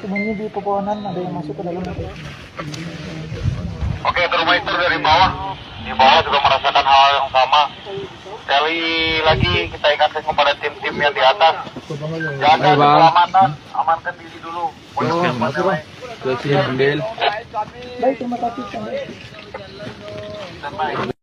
sembunyi di pepohonan, ada yang masuk ke dalam. Oke, termometer dari bawah. Di bawah juga merasakan hal yang sama. Sekali lagi kita ingatkan kepada tim-tim yang di atas. Jaga keselamatan, amankan diri dulu. Baik, terima kasih. Standby.